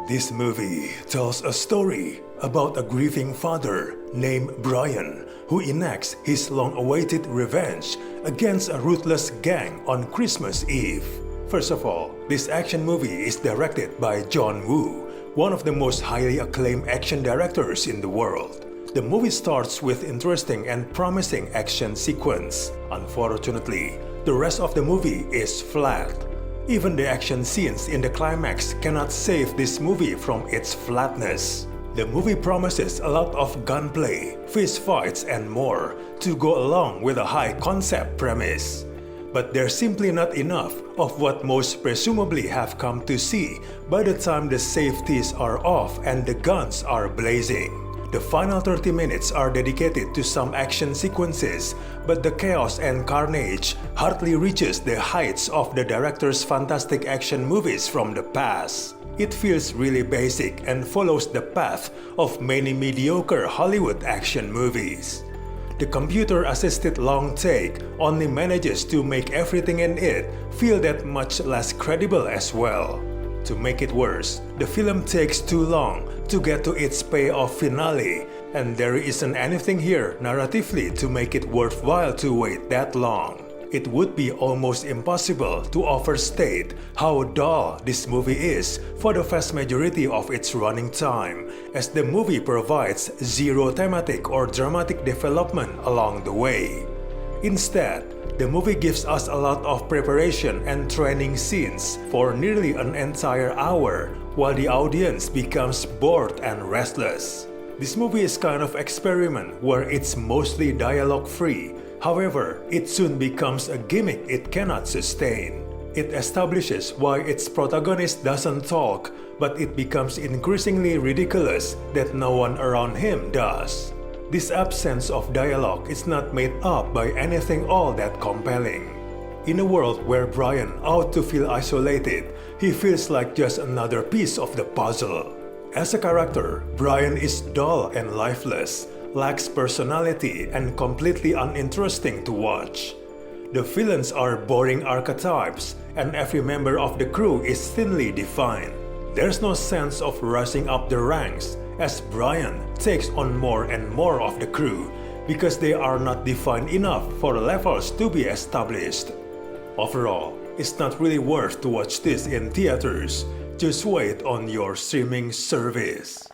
This movie tells a story about a grieving father named Brian who enacts his long-awaited revenge against a ruthless gang on Christmas Eve. First of all, this action movie is directed by John Woo, one of the most highly acclaimed action directors in the world. The movie starts with interesting and promising action sequence. Unfortunately, the rest of the movie is flat. Even the action scenes in the climax cannot save this movie from its flatness. The movie promises a lot of gunplay, fistfights, and more to go along with a high-concept premise. But there's simply not enough of what most presumably have come to see by the time the safeties are off and the guns are blazing. The final 30 minutes are dedicated to some action sequences, but the chaos and carnage hardly reaches the heights of the director's fantastic action movies from the past. It feels really basic and follows the path of many mediocre Hollywood action movies. The computer-assisted long take only manages to make everything in it feel that much less credible as well. To make it worse, the film takes too long to get to its payoff finale, and there isn't anything here narratively to make it worthwhile to wait that long. It would be almost impossible to overstate how dull this movie is for the vast majority of its running time, as the movie provides zero thematic or dramatic development along the way. Instead, the movie gives us a lot of preparation and training scenes for nearly an entire hour, while the audience becomes bored and restless. This movie is kind of experiment where it's mostly dialogue-free. However, it soon becomes a gimmick it cannot sustain. It establishes why its protagonist doesn't talk, but it becomes increasingly ridiculous that no one around him does. This absence of dialogue is not made up by anything all that compelling. In a world where Brian ought to feel isolated, he feels like just another piece of the puzzle. As a character, Brian is dull and lifeless, lacks personality, and completely uninteresting to watch. The villains are boring archetypes, and every member of the crew is thinly defined. There's no sense of rising up the ranks, as Brian takes on more and more of the crew because they are not defined enough for levels to be established. Overall, it's not really worth to watch this in theaters. Just wait on your streaming service.